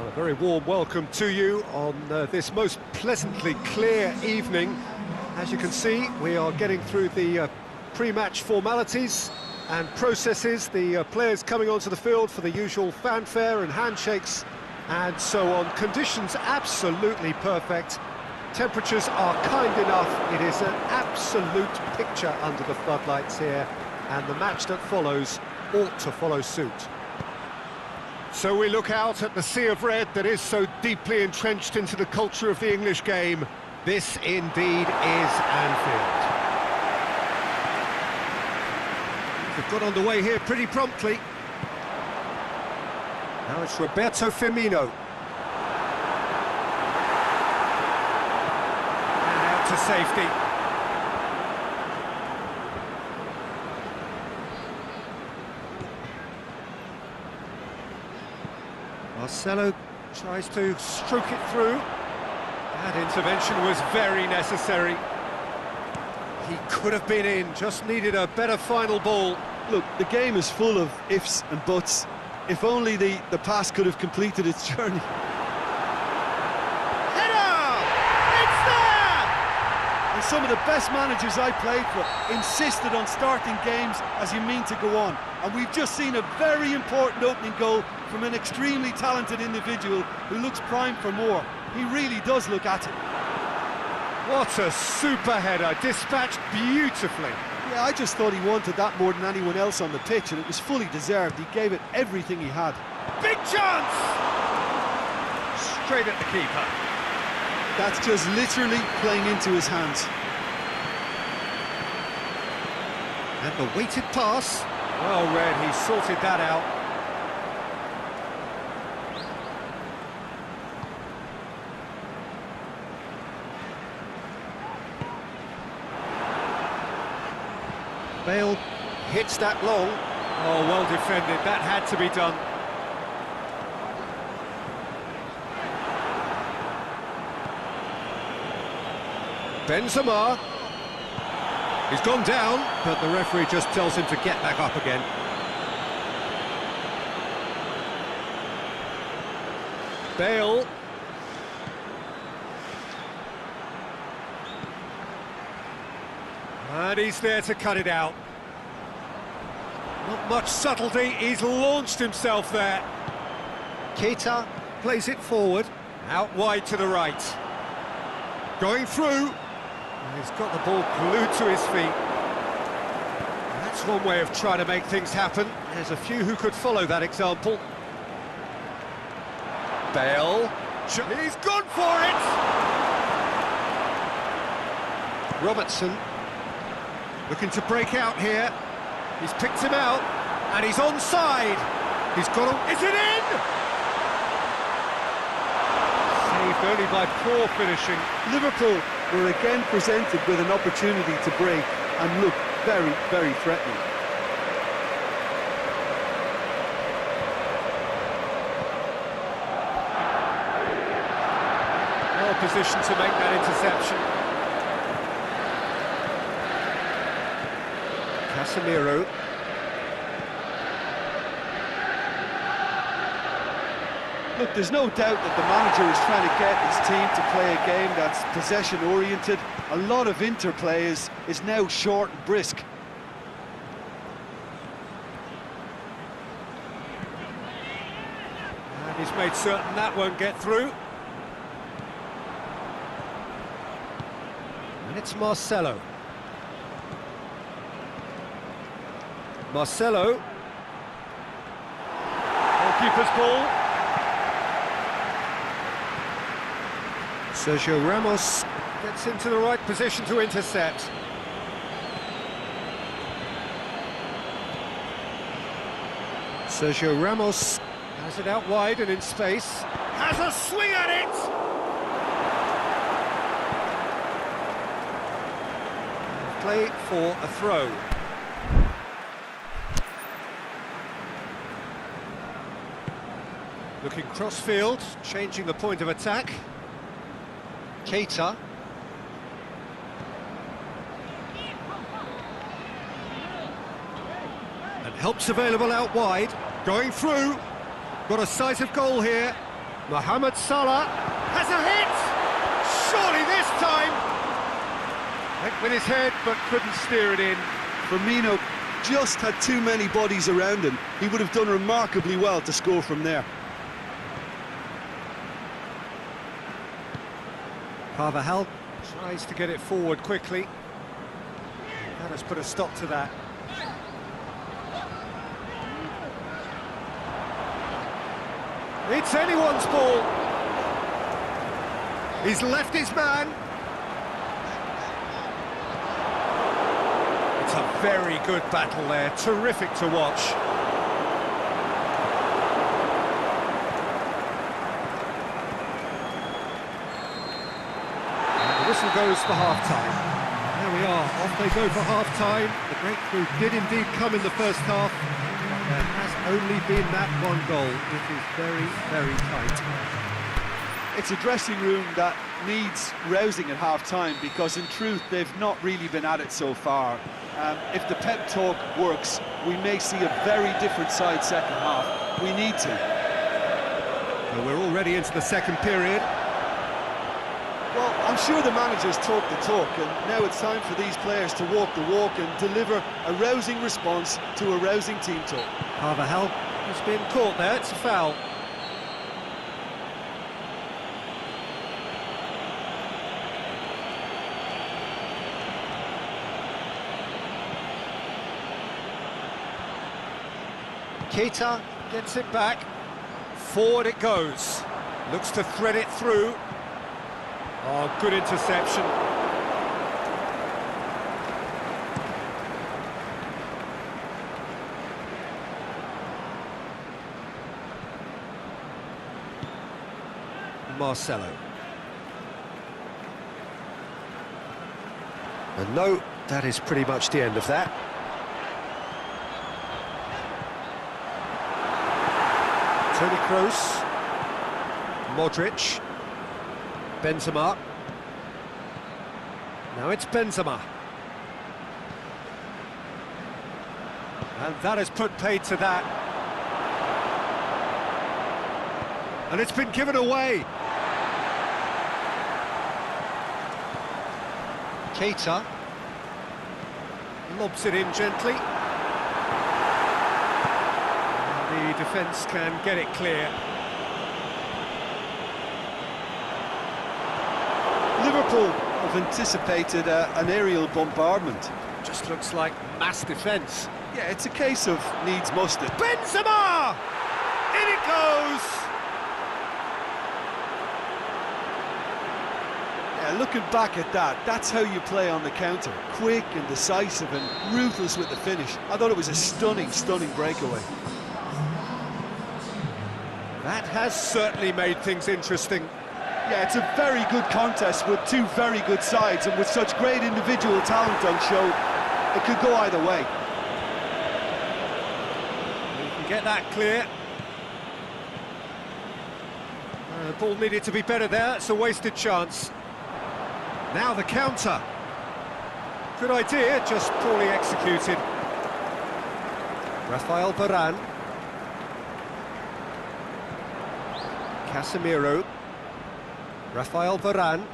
Well, a very warm welcome to you on this most pleasantly clear evening. As you can see, we are getting through the pre-match formalities and processes, the players coming onto the field for the usual fanfare and handshakes and so on. Conditions absolutely perfect. Temperatures are kind enough. It is an absolute picture under the floodlights here, and the match that follows ought to follow suit. So we look out at the sea of red that is so deeply entrenched into the culture of the English game. This indeed is Anfield. They've got underway here pretty promptly. Now it's Roberto Firmino. And out to safety. Marcelo tries to stroke it through. That intervention was very necessary. He could have been in, just needed a better final ball. Look, the game is full of ifs and buts. If only the pass could have completed its journey. Header! It's there! And some of the best managers I played for insisted on starting games as you mean to go on. And we've just seen a very important opening goal from an extremely talented individual who looks primed for more. He really does look at it. What a super header, dispatched beautifully. Yeah, I just thought he wanted that more than anyone else on the pitch, and it was fully deserved. He gave it everything he had. Big chance! Straight at the keeper. That's just literally playing into his hands. And the weighted pass. Well read, he sorted that out. Bale hits that long. Oh, well defended, that had to be done. Benzema. He's gone down, but the referee just tells him to get back up again. Bale. And he's there to cut it out. Not much subtlety, he's launched himself there. Keita plays it forward, out wide to the right. Going through. He's got the ball glued to his feet. That's one way of trying to make things happen. There's a few who could follow that example. Bale. He's gone for it! Robertson. Looking to break out here. He's picked him out, and he's onside. He's got to... Is it in? Saved only by poor finishing. Liverpool were again presented with an opportunity to break and look very, very threatening. Well positioned to make that interception. Casemiro. Look, there's no doubt that the manager is trying to get his team to play a game that's possession-oriented. A lot of interplay is now short and brisk. And he's made certain that won't get through. And it's Marcelo. Marcelo. Goalkeeper's ball. Sergio Ramos gets into the right position to intercept. Sergio Ramos has it out wide and in space. Has a swing at it! Play for a throw. Looking cross-field, changing the point of attack. Keita. And help's available out wide. Going through. Got a sight of goal here. Mohamed Salah has a hit! Surely this time! Went with his head, but couldn't steer it in. Firmino just had too many bodies around him. He would have done remarkably well to score from there. Carvajal tries to get it forward quickly. That has put a stop to that. It's anyone's ball. He's left his man. It's a very good battle there, terrific to watch. And the whistle goes for half-time. There we are, off they go for half-time. The breakthrough did indeed come in the first half. There has only been that one goal. It is very, very tight. It's a dressing room that needs rousing at half-time because in truth they've not really been at it so far. If the pep talk works, we may see a very different side second half. We need to. Well, we're already into the second period. Well, I'm sure the managers talk the talk, and now it's time for these players to walk the walk and deliver a rousing response to a rousing team talk. Carvajal has been caught there, it's a foul. Keita gets it back, forward it goes, looks to thread it through. Oh, good interception. Marcelo. And no, that is pretty much the end of that. Toni Kroos, Modric, Benzema. Now it's Benzema. And that has put paid to that. And it's been given away. Keita lobs it in gently. The defence can get it clear. Liverpool have anticipated an aerial bombardment. Just looks like mass defence. Yeah, it's a case of needs must it. Benzema! In it goes! Yeah, looking back at that, that's how you play on the counter. Quick and decisive and ruthless with the finish. I thought it was a stunning, stunning breakaway. That has certainly made things interesting. Yeah, it's a very good contest with two very good sides, and with such great individual talent on show, it could go either way. You can get that clear. The ball needed to be better there, it's a wasted chance. Now the counter. Good idea, just poorly executed. Rafael Varane. Casemiro. Rafael Varane.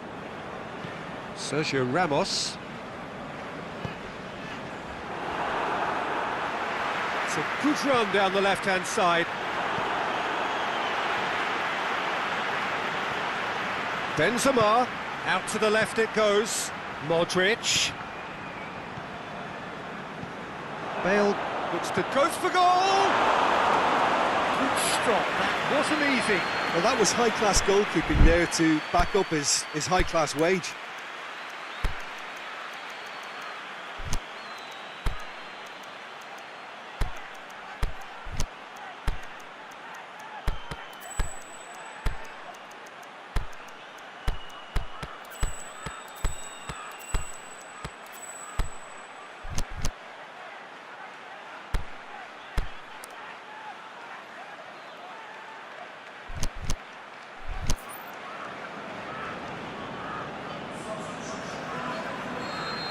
Sergio Ramos. It's a good run down the left-hand side. Benzema. Out to the left it goes. Modric. Bale looks to... goes for goal! Good stop, that wasn't easy. Well, that was high-class goalkeeping there to back up his high-class wage.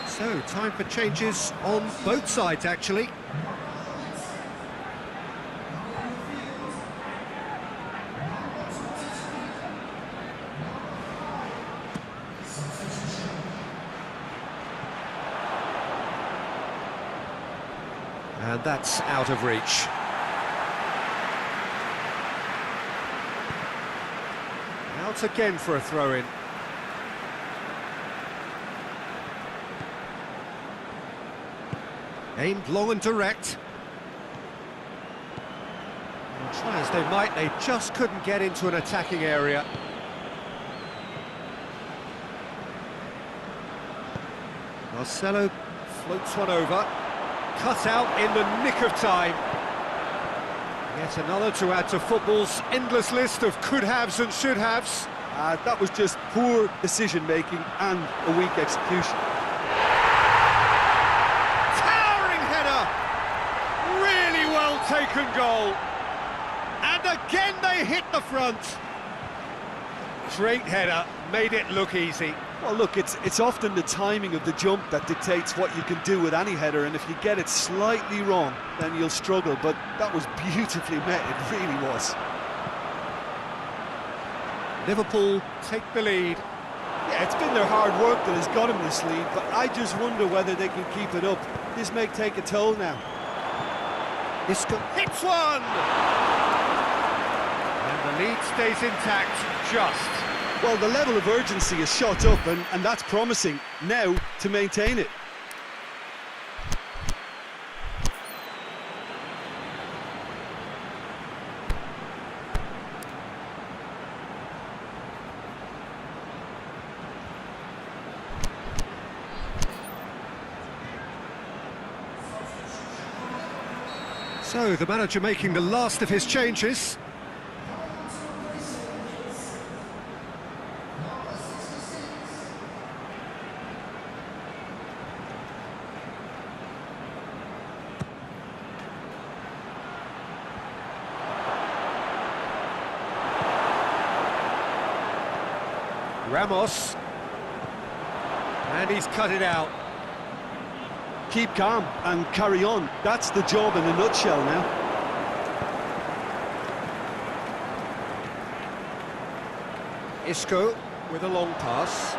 So, time for changes on both sides, actually. And that's out of reach. Out again for a throw-in. Aimed long and direct. And try as they might, they just couldn't get into an attacking area. Marcelo floats one over. Cut out in the nick of time. Yet another to add to football's endless list of could-haves and should-haves. That was just poor decision-making and a weak execution. Towering header! Really well-taken goal. And again they hit the front. Great header, made it look easy. Well, look, it's often the timing of the jump that dictates what you can do with any header, and if you get it slightly wrong, then you'll struggle, but that was beautifully met, it really was. Liverpool take the lead. Yeah, it's been their hard work that has got them this lead, but I just wonder whether they can keep it up. This may take a toll now. Isco hits one! And the lead stays intact, just. Well, the level of urgency is shot up, and that's promising now to maintain it. So, the manager making the last of his changes. Ramos, and he's cut it out. Keep calm and carry on. That's the job in a nutshell now. Isco with a long pass.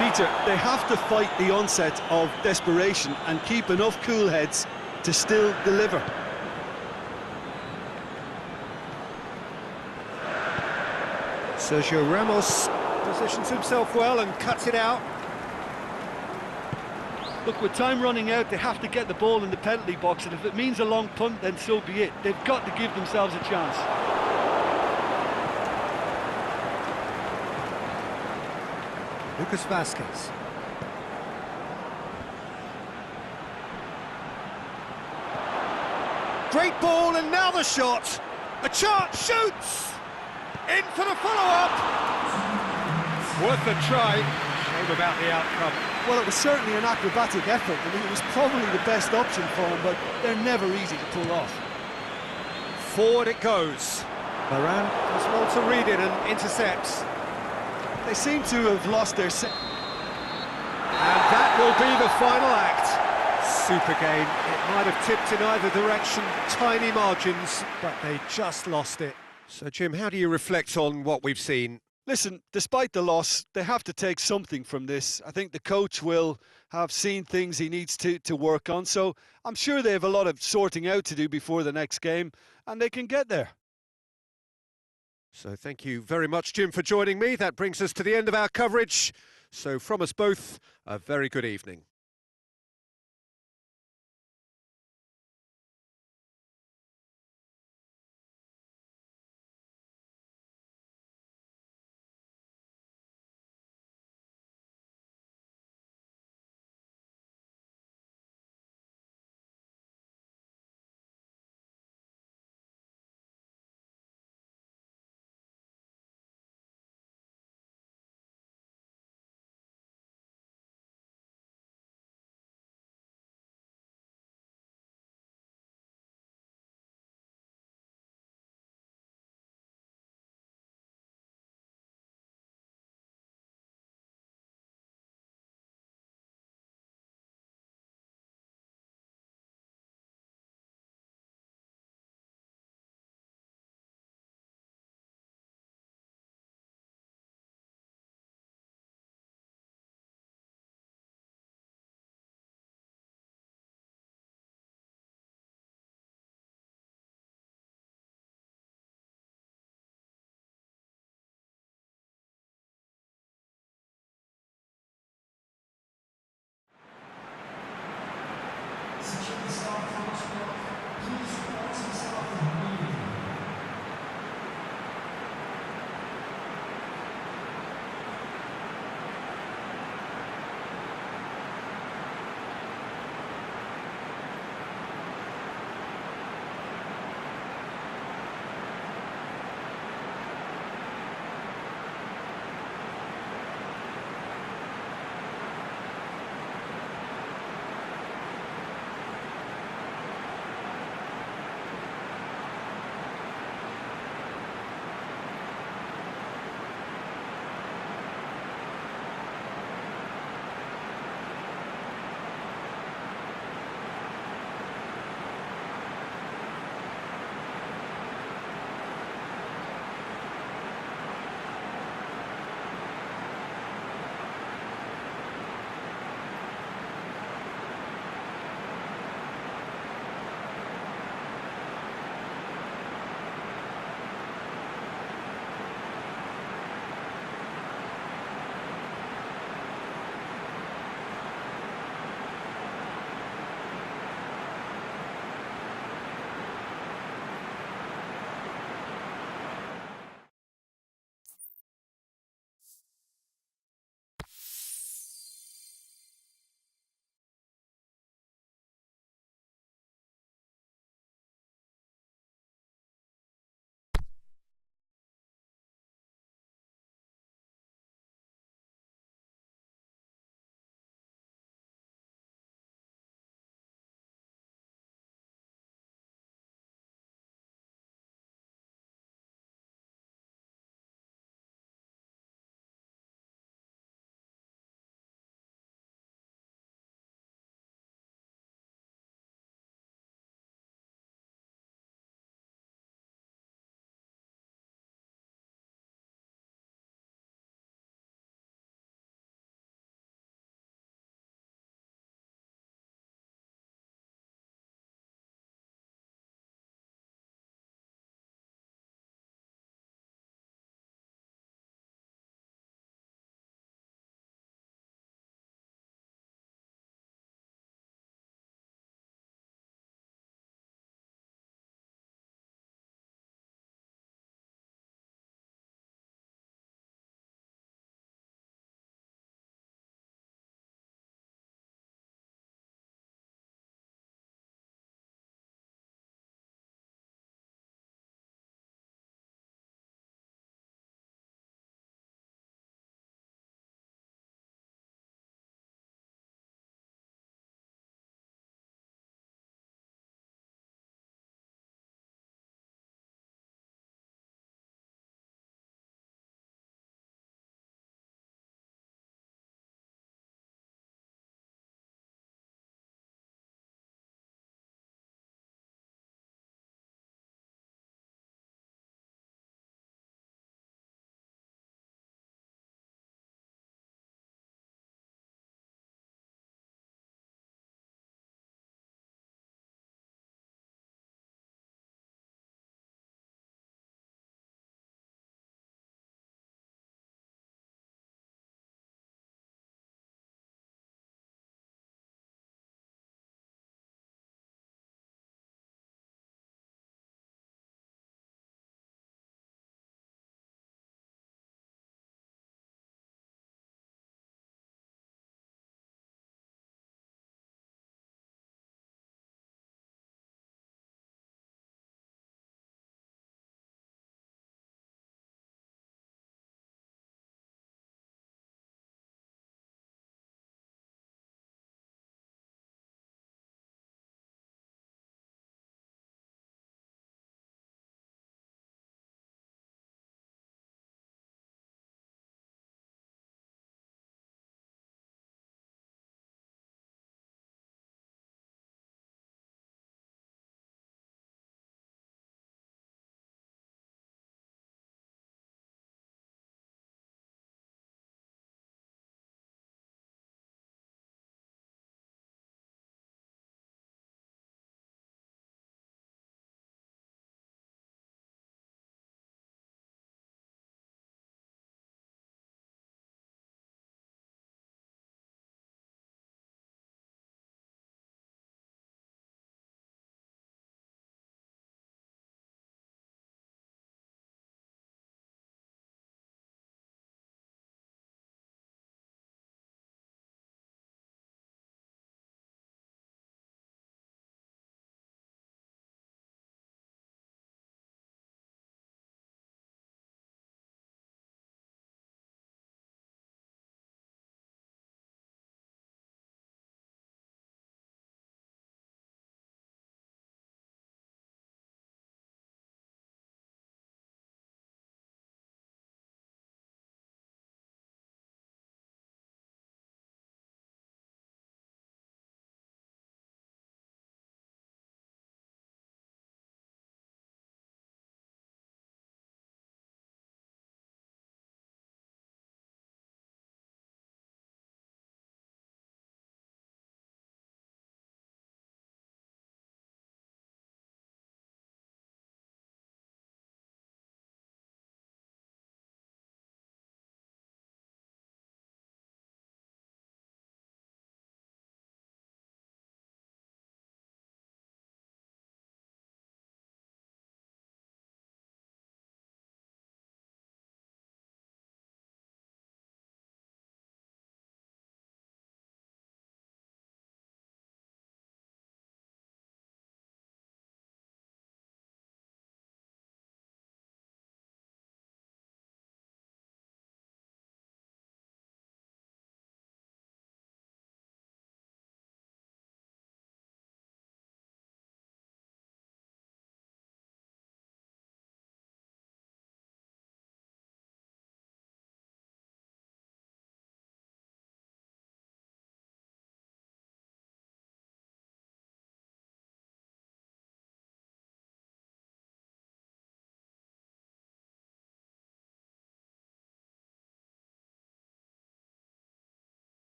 Peter, they have to fight the onset of desperation and keep enough cool heads to still deliver. Sergio Ramos positions himself well and cuts it out. Look, with time running out, they have to get the ball in the penalty box, and if it means a long punt, then so be it. They've got to give themselves a chance. Lucas Vazquez. Great ball, and now the shot. A chance, shoots! In for the follow-up! Worth a try. Shame about the outcome. Well, it was certainly an acrobatic effort. I mean, it was probably the best option for him, but they're never easy to pull off. Forward it goes. Varane does well to read it and intercepts. They seem to have lost their set. And that will be the final act. Super game. It might have tipped in either direction, tiny margins, but they just lost it. So, Jim, how do you reflect on what we've seen? Listen, despite the loss, they have to take something from this. I think the coach will have seen things he needs to work on, so I'm sure they have a lot of sorting out to do before the next game, and they can get there. So thank you very much, Jim, for joining me. That brings us to the end of our coverage. So from us both, a very good evening.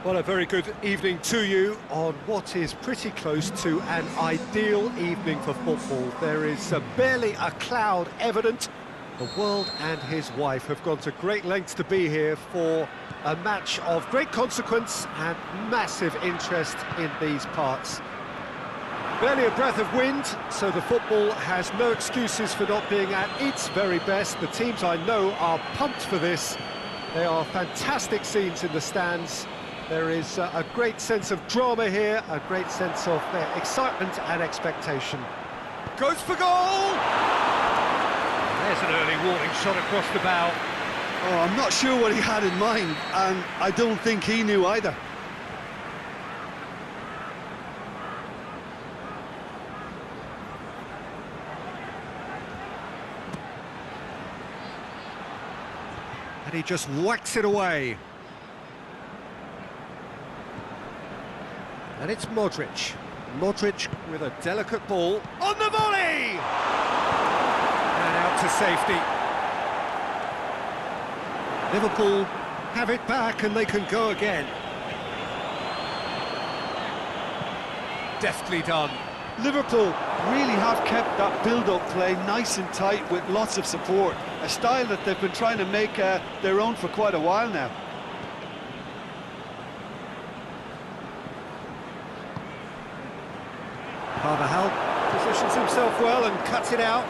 Well, a very good evening to you on what is pretty close to an ideal evening for football. There is barely a cloud evident. The world and his wife have gone to great lengths to be here for a match of great consequence and massive interest in these parts. Barely a breath of wind, so the football has no excuses for not being at its very best. The teams I know are pumped for this. They are fantastic scenes in the stands. There is a great sense of drama here, a great sense of excitement and expectation. Goes for goal! There's an early warning shot across the bow. Oh, I'm not sure what he had in mind, and I don't think he knew either. And he just whacks it away. And it's Modric. Modric with a delicate ball. On the volley! And out to safety. Liverpool have it back and they can go again. Deftly done. Liverpool really have kept that build-up play nice and tight with lots of support, a style that they've been trying to make their own for quite a while now. Carvajal positions himself well and cuts it out.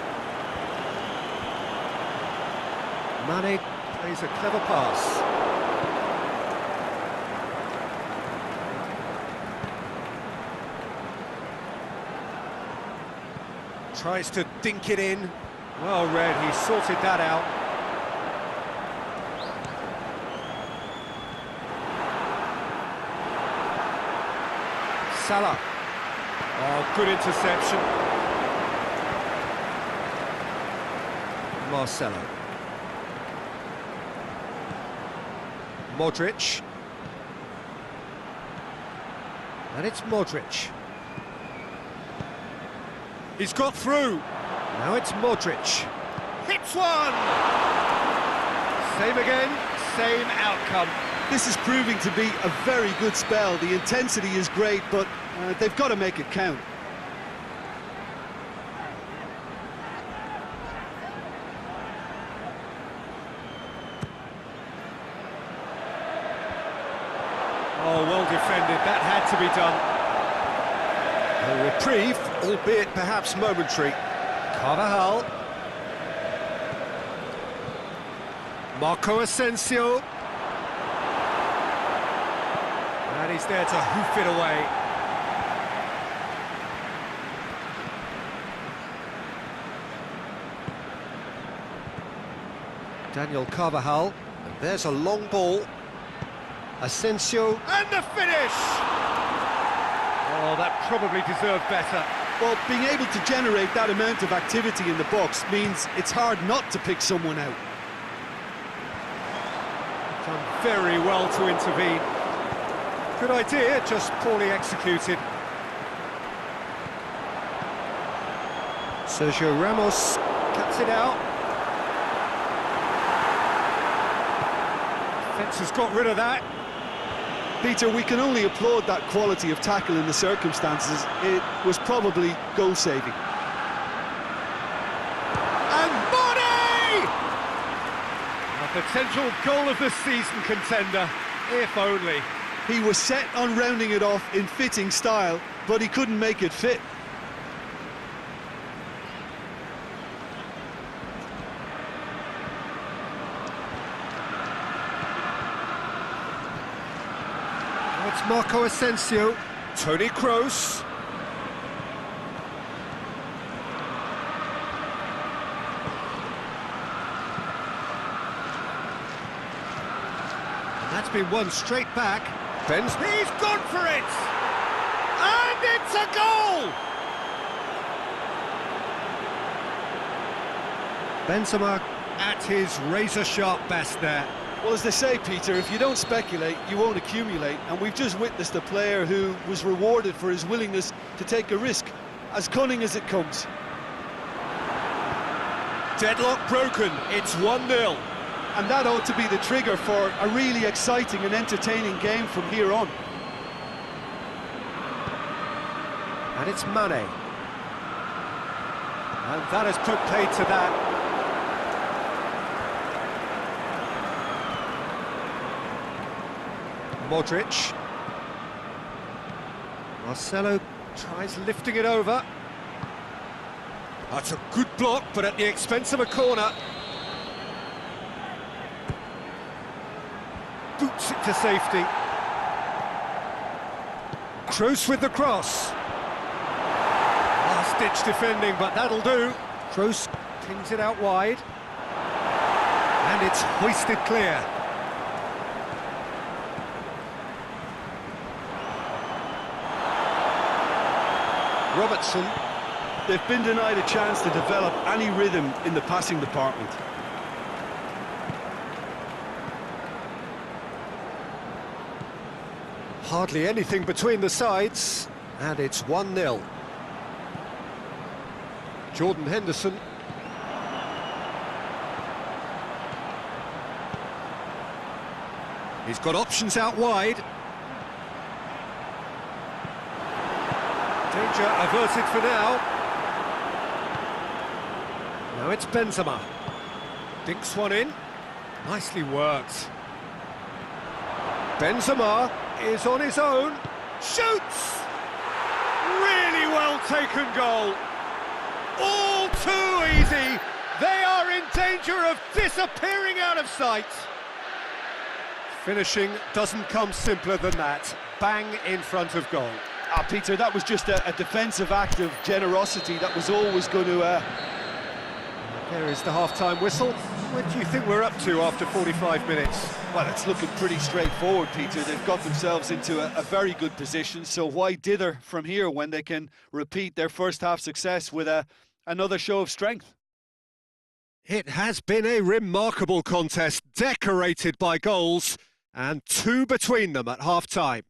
Mane plays a clever pass. Tries to dink it in. Well read, he sorted that out. Salah. Oh, good interception. Marcelo. Modric. And it's Modric. He's got through. Now it's Modric. Hits one! Same again, same outcome. This is proving to be a very good spell. The intensity is great, but they've got to make it count. Oh, well defended, that had to be done. A reprieve, albeit perhaps momentary. Carvajal. Marco Asensio. And he's there to hoof it away. Daniel Carvajal. And there's a long ball. Asensio. And the finish! Oh, that probably deserved better. Well, being able to generate that amount of activity in the box means it's hard not to pick someone out. Done very well to intervene. Good idea, just poorly executed. Sergio Ramos cuts it out. Defence has got rid of that. Peter, we can only applaud that quality of tackle in the circumstances. It was probably goal-saving. And Mane! A potential goal of the season contender, if only. He was set on rounding it off in fitting style, but he couldn't make it fit. It's Marco Asensio, Toni Kroos. And that's been won straight back. He's gone for it! And it's a goal! Benzema at his razor-sharp best there. Well, as they say, Peter, if you don't speculate, you won't accumulate. And we've just witnessed a player who was rewarded for his willingness to take a risk, as cunning as it comes. Deadlock broken, it's 1-0. And that ought to be the trigger for a really exciting and entertaining game from here on. And it's Mane. And that has put paid to that. Modric. Marcelo tries lifting it over. That's a good block, but at the expense of a corner. Boots it to safety. Kroos with the cross. Last-ditch defending, but that'll do. Kroos pings it out wide. And it's hoisted clear. Robertson. They've been denied a chance to develop any rhythm in the passing department. Hardly anything between the sides, and it's 1-0. Jordan Henderson. He's got options out wide. Danger averted for now. Now it's Benzema. Dinks one in. Nicely worked. Benzema is on his own. Shoots! Really well taken goal. All too easy. They are in danger of disappearing out of sight. Finishing doesn't come simpler than that. Bang in front of goal. Peter, that was just a defensive act of generosity that was always going to... There is the half-time whistle. What do you think we're up to after 45 minutes? Well, it's looking pretty straightforward, Peter. They've got themselves into a very good position, so why dither from here when they can repeat their first-half success with another show of strength? It has been a remarkable contest, decorated by goals, and two between them at half-time.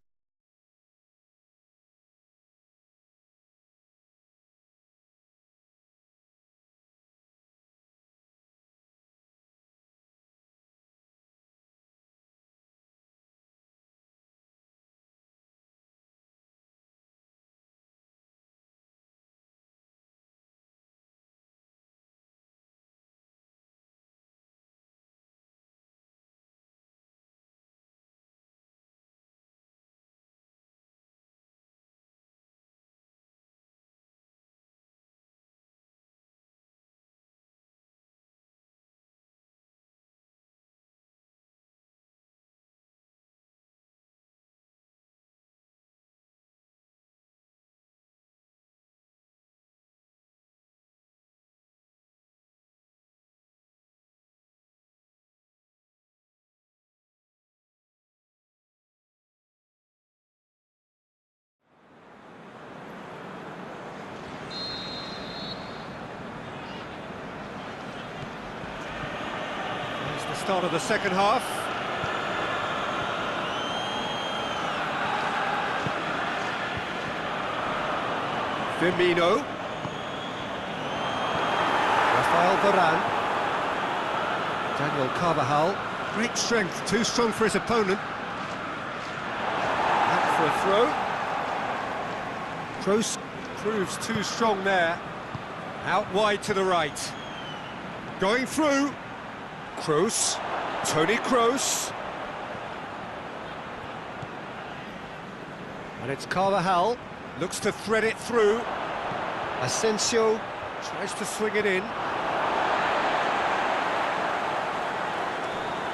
Start of the second half. Firmino. Rafael Varane. Daniel Carvajal. Great strength, too strong for his opponent. Out for a throw. Kroos proves too strong there. Out wide to the right. Going through. Kroos, Toni Kroos, and it's Carvajal, looks to thread it through. Asensio tries to swing it in.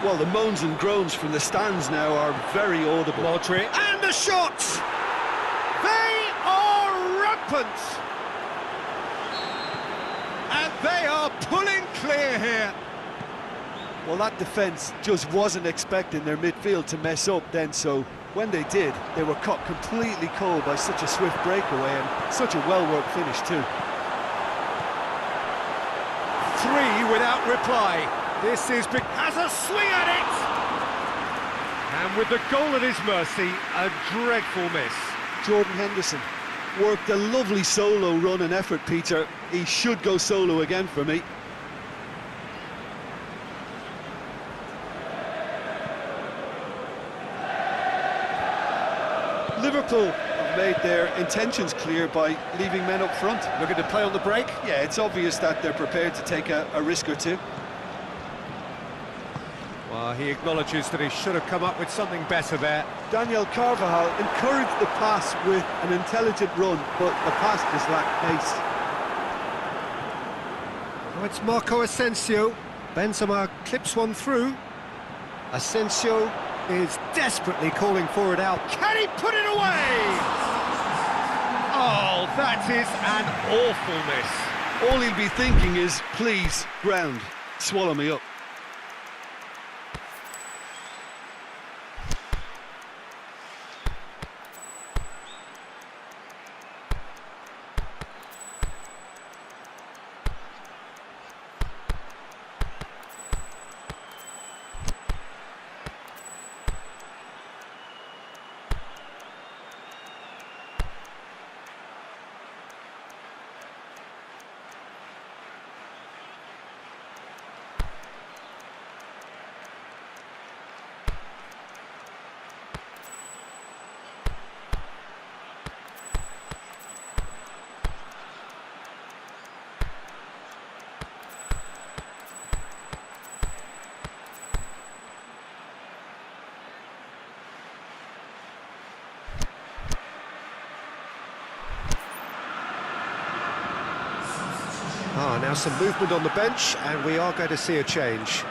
Well, the moans and groans from the stands now are very audible. Modric, and the shot! They are rampant! And they are pulling clear here. Well, that defence just wasn't expecting their midfield to mess up then, so when they did, they were caught completely cold by such a swift breakaway and such a well-worked finish too. 3 without reply. This is big. Has a swing at it! And with the goal at his mercy, a dreadful miss. Jordan Henderson worked a lovely solo run and effort, Peter. He should go solo again for me. Liverpool have made their intentions clear by leaving men up front. Looking to play on the break. Yeah, it's obvious that they're prepared to take a risk or two. Well, he acknowledges that he should have come up with something better there. Daniel Carvajal encouraged the pass with an intelligent run, but the pass just lacked pace. Oh, it's Marco Asensio. Benzema clips one through. Asensio is desperately calling for it out. Can he put it away? Oh, that is an awful miss. All he'll be thinking is, please, ground, swallow me up. Now some movement on the bench, and we are going to see a change.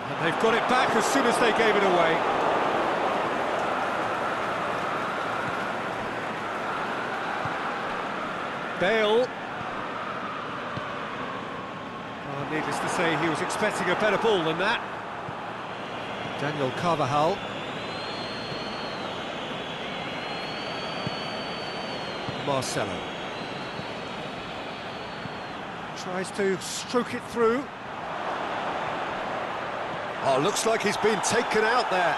And they've got it back as soon as they gave it away. Bale. Oh, needless to say, he was expecting a better ball than that. Daniel Carvajal. Marcelo. Tries to stroke it through. Oh, looks like he's been taken out there.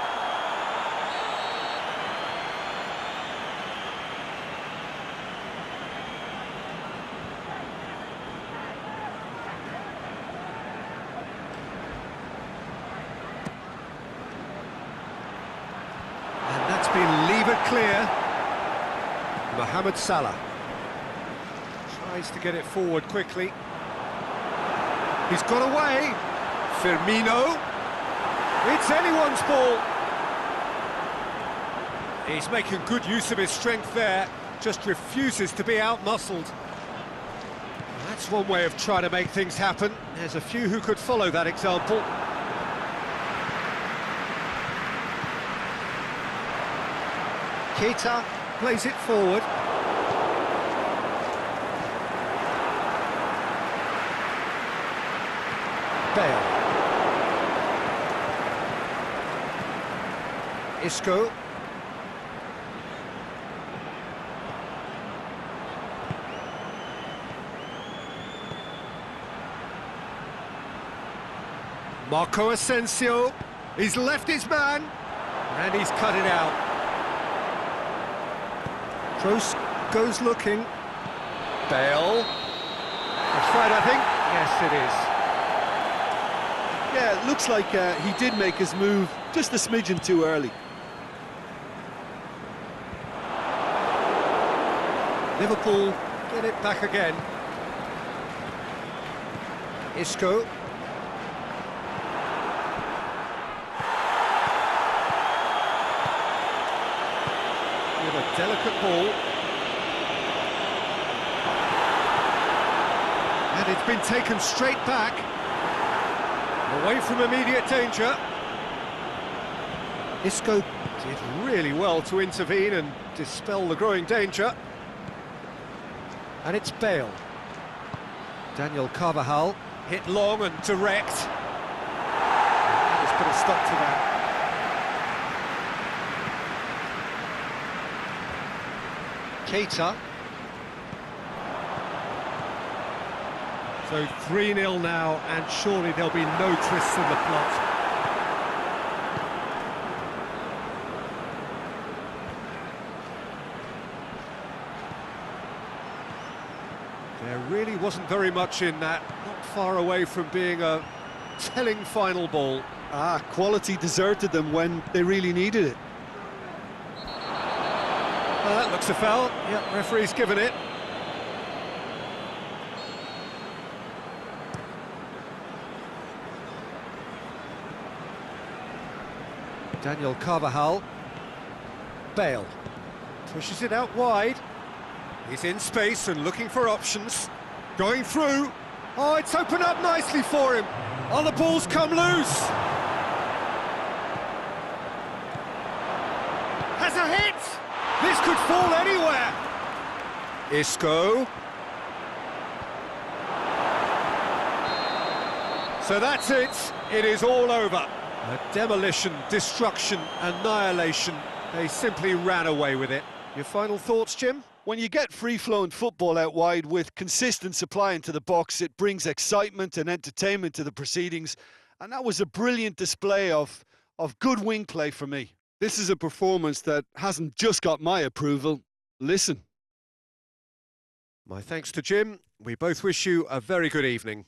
And that's been levered clear. Mohamed Salah tries to get it forward quickly. He's got away. Firmino. It's anyone's ball. He's making good use of his strength there. Just refuses to be out-muscled. That's one way of trying to make things happen. There's a few who could follow that example. Keita plays it forward. Bale. Isco. Marco Asensio. He's left his man. And he's cut it out. Kroos goes looking. Bale. Offside, I think. Yes, it is. Yeah, it looks like he did make his move just a smidgen too early. Liverpool get it back again. Isco. With a delicate ball. And it's been taken straight back. Away from immediate danger. Isco did really well to intervene and dispel the growing danger. And it's Bale. Daniel Carvajal hit long and direct. Let's put a stop to that. Keita. So 3-0 now, and surely there'll be no twists in the plot. There really wasn't very much in that, not far away from being a telling final ball. Quality deserted them when they really needed it. That looks a foul. Yep, referee's given it. Daniel Carvajal. Bale pushes it out wide. He's in space and looking for options. Going through. Oh, it's opened up nicely for him. Oh, the ball's come loose. Has a hit. This could fall anywhere. Isco. So that's it. It is all over. A demolition, destruction, annihilation. They simply ran away with it. Your final thoughts, Jim? When you get free-flowing football out wide with consistent supply into the box, it brings excitement and entertainment to the proceedings. And that was a brilliant display of good wing play for me. This is a performance that hasn't just got my approval. Listen. My thanks to Jim. We both wish you a very good evening.